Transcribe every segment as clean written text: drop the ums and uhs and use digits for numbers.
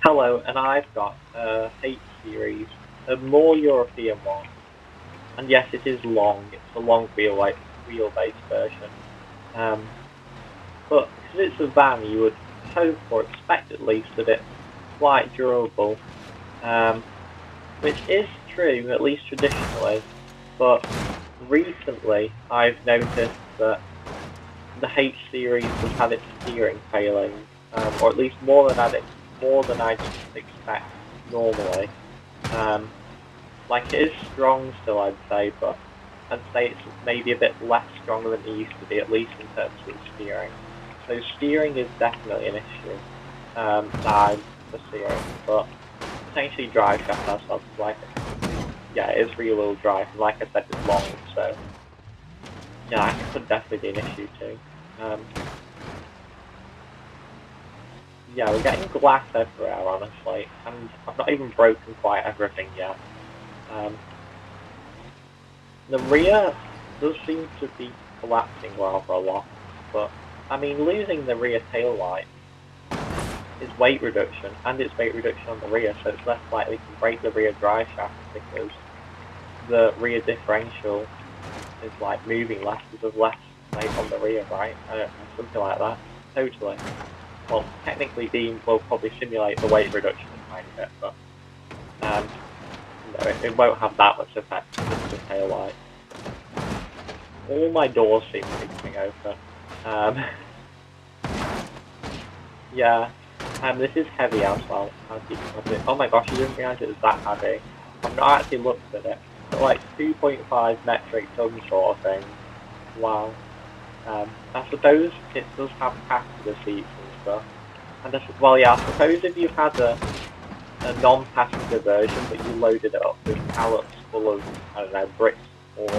Hello, and I've got a H series, a more European one. And yes, it is long. It's a long wheelbase version. But because it's a van, you would hope or expect at least that it's quite durable. Which is true, at least traditionally. But recently, I've noticed that the H series has had its steering failing, or at least more than I'd expect normally. Like it is strong still, I'd say, but I'd say it's maybe a bit less strong than it used to be, at least in terms of steering. So steering is definitely an issue that I'm foreseeing, but potentially drive shaft as well. Like, yeah, it is rear-wheel drive, and like I said, it's long, so yeah, that could definitely be an issue too. Yeah, we're getting glass everywhere, honestly, and I've not even broken quite everything yet. The rear does seem to be collapsing rather a lot, but I mean, losing the rear tail light is weight reduction, and it's weight reduction on the rear, so it's less likely to break the rear drive shaft because the rear differential is like moving less because of less weight on the rear, right? I don't know, something like that. Totally. Well, technically Beam will probably simulate the weight reduction a tiny bit, but no, it won't have that much effect with the tail light. All my doors seem to be coming open. Yeah, this is heavy as well. Oh my gosh, I didn't realise it was that heavy. I've not actually looked at it. But like 2.5 metric ton sort of thing. Wow. I suppose it does have passenger seats and stuff. And well, yeah, I suppose if you had a non-passenger version, but you loaded it up with pallets full of, I don't know, bricks or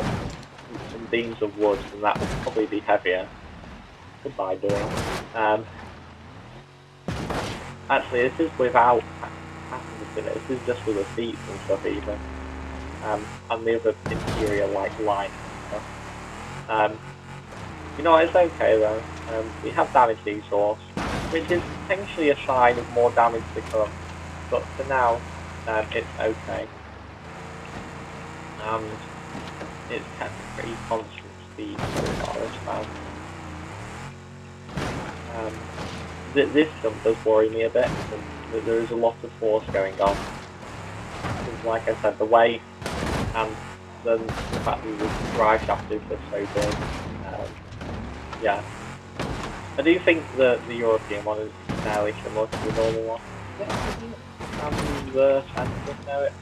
some beams of wood, then that would probably be heavier. Goodbye, doing. Actually, this is without passengers in it. This is just with the seats and stuff, even. And the other interior, like, line and stuff. You know, it's okay though. We have damage exhaust, which is potentially a sign of more damage to come. But for now, it's okay. And it's kept a pretty constant speed so far as well. This jump does worry me a bit, because there is a lot of force going on. Because like I said, the weight and then the fact that the drive shaft is just so big. Yeah. I do think that the European one is fairly similar to the normal one. Transverse and know it.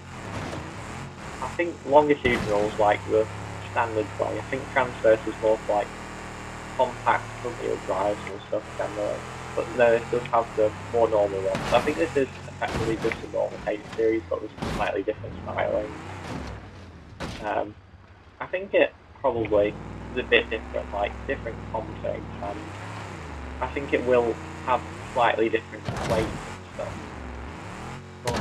I think longitudinal is like the standard way. I think transverse is more for like compact front-wheel drives and stuff generally. But no, it does have the more normal one. So I think this is effectively just a normal H series, but with slightly different styling. I think it probably is a bit different, like different configs, and I think it will have slightly different weight and stuff. But,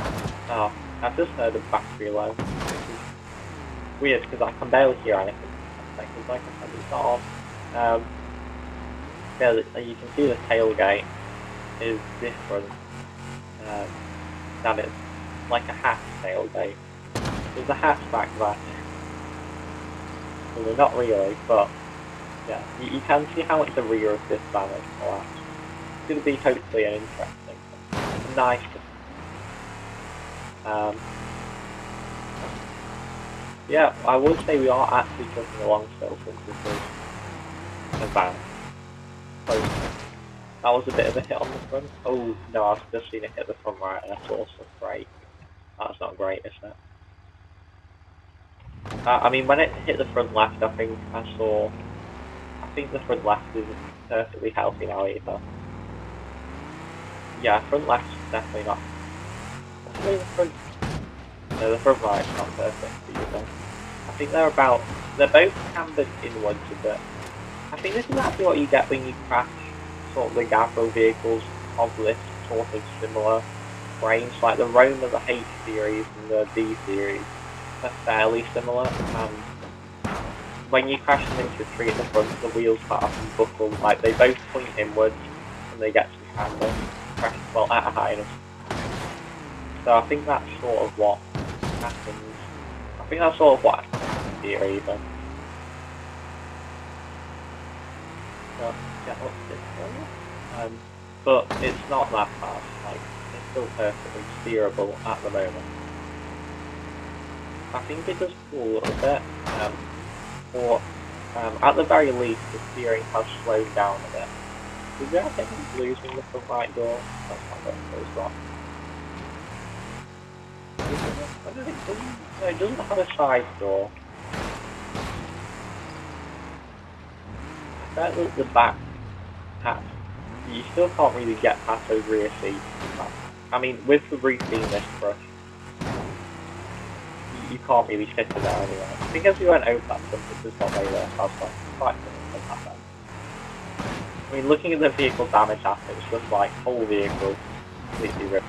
oh, I've just heard of battery low, which is weird because I can barely hear anything. Because like I said, it's not on. Yeah, you can see the tailgate is different than it's like a hatch tailgate. There's a hatchback there. Well, not really, but yeah, you can see how much the rear of this van is collapsed. It's going to be hopefully an interesting, nice. Yeah, I would say we are actually jumping along still since this is a van. So, that was a bit of a hit on the front. Oh no, I've just seen it hit the front right and I saw some brake. That's not great, is it? I mean, when it hit the front left, I think the front left isn't perfectly healthy now either. Yeah, front left's definitely not. Actually, the front right's not perfect either. I think they're both cambered inwards a bit. I think this is actually what you get when you crash sort of the Gavro vehicles of this sort of similar frames, like the Roma, the H series, and the D series. They're fairly similar, and when you crash them into a tree at the front, the wheels start up and buckle, like they both point inwards, and they get some camber, crash, well, at a high enough So I think that's sort of what happens. I think that's sort of what happens here even. So, yeah, what's this area? But it's not that fast, like, it's still perfectly steerable at the moment. I think it does pull a little bit, or at the very least the steering has slowed down a bit. Is there anything losing the front right door? That's not what it goes wrong. No, it doesn't have a side door. I bet that the back has. You still can't really get past those rear seats. I mean, with the roof being this brush, you can't really sit in there anyway. I think as we went over that stuff, this is what they were. I was like, quite good. I mean, looking at the vehicle damage after, it's just like whole vehicle completely ripped.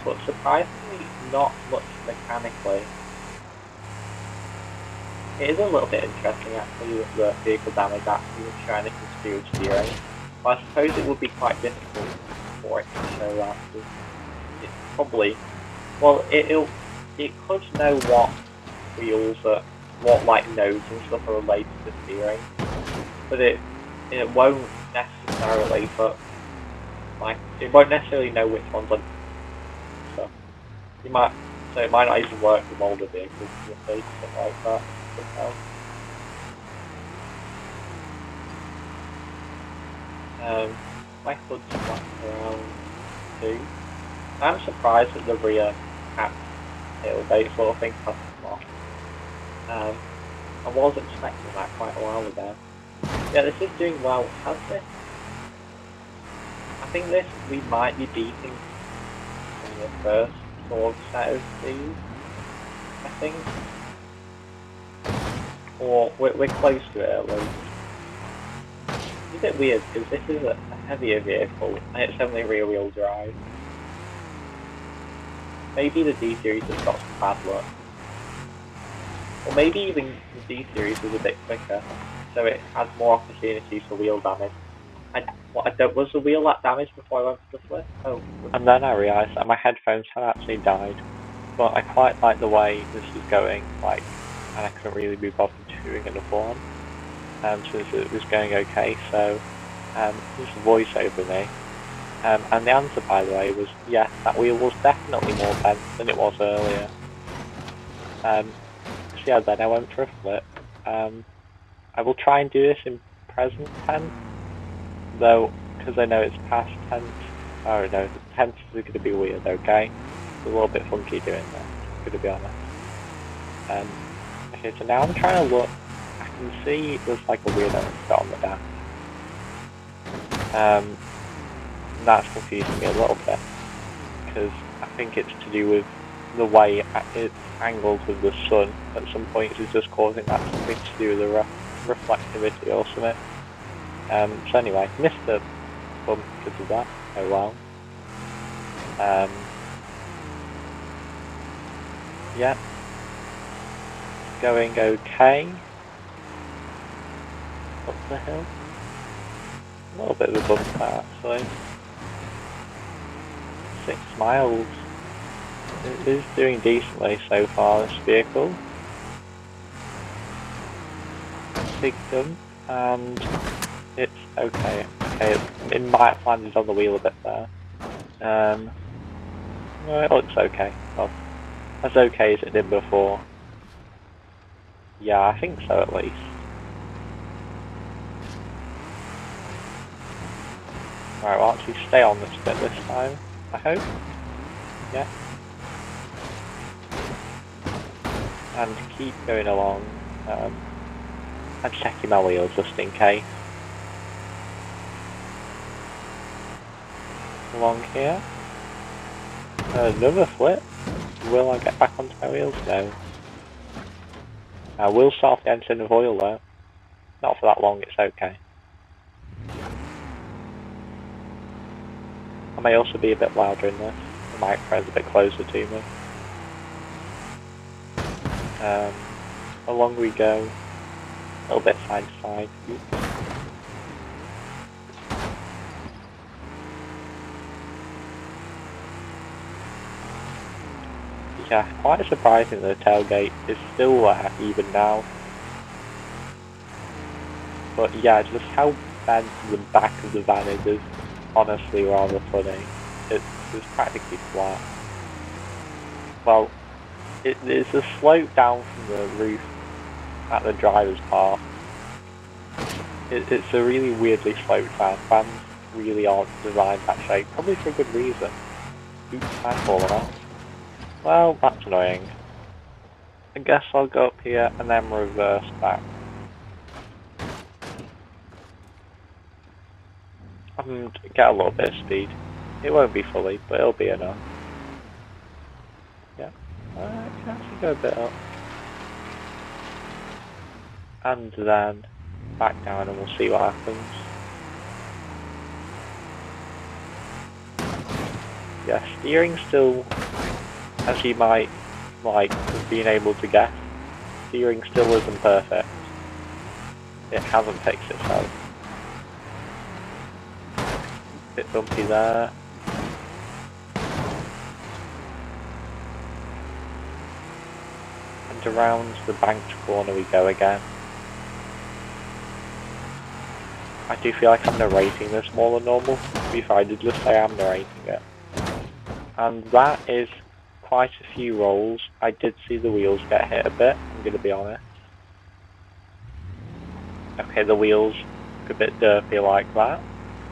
But surprisingly, not much mechanically. It is a little bit interesting actually with the vehicle damage actually trying to construe steering. But I suppose it would be quite difficult for it to show that. It's probably, well, it could know what wheels are, what like nodes and stuff are related to steering, but it won't necessarily, but like it won't necessarily know which ones are. So it might not even work with older vehicles, stuff like that. My hood's flat around 2. I'm surprised that the rear hat tailgate sort of thing has come off. I was expecting that quite a while ago. Yeah, this is doing well. Has this? I think this we might be beating in the first sort of set of these. I think. Or we're close to it at least. It's a bit weird because this is a heavier vehicle and it's only rear wheel drive. Maybe the D series has got some bad luck. Or maybe even the D series was a bit quicker, so it had more opportunities for wheel damage. Was the wheel that damaged before I went for the flip? Oh. And then I realised that my headphones had actually died. But I quite like the way this is going, like, and I couldn't really be bothered doing another one, since it was going okay, so just voice over me. And the answer, by the way, was yes, that wheel was definitely more bent than it was earlier. So yeah, then I went for a flip. I will try and do this in present tense, though, because I know it's past tense. Oh no, the tense is going to be weird, okay? It's a little bit funky doing that, to be honest. Okay, so now I'm trying to look. I can see there's like a weird spot on the dash. That's confusing me a little bit, because I think it's to do with the way it's angled with the sun at some points is just causing that something to do with the reflectivity or something. So anyway, missed the bump because of that. Oh well. Yeah. Going okay. Up the hill. A little bit of a bump there actually. 6 miles. It is doing decently so far, this vehicle. Big jump, and it's okay. Okay, it might have landed on the wheel a bit there. No, it looks okay. Well, as okay as it did before. Yeah, I think so at least. Right, we'll actually stay on this bit this time, I hope. Yeah. And keep going along. I'm checking my wheels just in case. Along here. Another flip. Will I get back onto my wheels? No. I will start the engine of oil though. Not for that long, it's okay. I may also be a bit louder in this. The microphone's a bit closer to me. Along we go. A little bit side to side. yeah, quite surprising the tailgate is still there even now. But yeah, just how bent the back of the van is honestly rather funny. It's practically flat. Well, it's a slope down from the roof at the driver's part. It's a really weirdly sloped van. Vans really aren't designed that shape, probably for a good reason. Oops, I'm falling off. Well, that's annoying. I guess I'll go up here and then reverse back. And get a little bit of speed. It won't be fully, but it'll be enough. Yeah, I can actually go a bit up. And then back down and we'll see what happens. Yeah, steering still, as you might like have been able to guess, steering still isn't perfect. It hasn't fixed itself. Bit bumpy there. And around the banked corner we go again. I do feel like I'm narrating this more than normal. To be fair, I did just say I'm narrating it. And that is quite a few rolls. I did see the wheels get hit a bit, I'm going to be honest. Okay, the wheels look a bit derpy like that.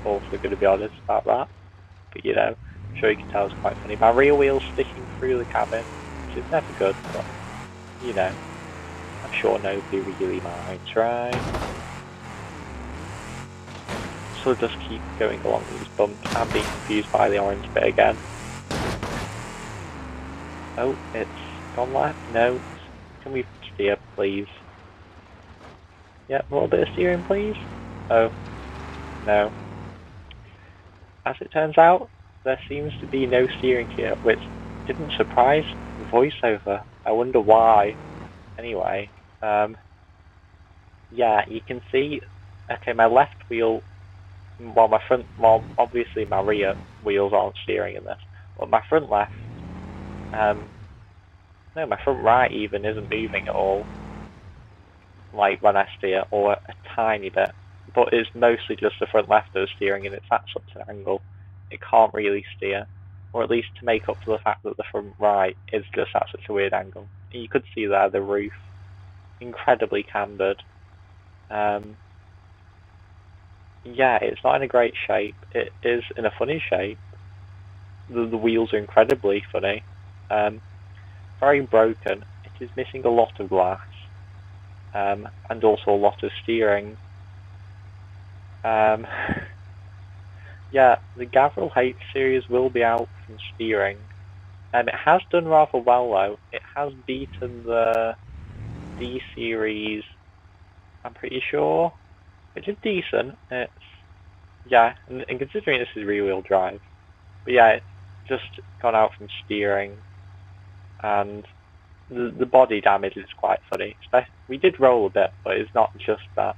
Also going to be honest about that. But you know, I'm sure you can tell it's quite funny. My rear wheel's sticking through the cabin, which is never good, but you know, I'm sure nobody really minds, right? So we'll just keep going along these bumps. I'm being confused by the orange bit again. Oh, it's gone left? No. Can we steer, please? Yep, a little bit of steering, please. Oh, no. As it turns out, there seems to be no steering here, which didn't surprise the voiceover. I wonder why. Anyway, yeah, you can see, okay, my left wheel, well, obviously my rear wheels aren't steering in this, but my front left, no, my front right even isn't moving at all, like when I steer, or a tiny bit, but it's mostly just the front left that is steering and it's at such an angle, it can't really steer, or at least to make up for the fact that the front right is just at such a weird angle. And you could see there the roof, incredibly cambered. Yeah, it's not in a great shape. It is in a funny shape. The wheels are incredibly funny. Very broken. It is missing a lot of glass. And also a lot of steering. Yeah, the Gavril H series will be out from steering. It has done rather well though. It has beaten the D series, I'm pretty sure. Which is decent. It's, yeah, and considering this is rear-wheel drive. But yeah, it's just gone out from steering. And the body damage is quite funny. We did roll a bit, but it's not just that.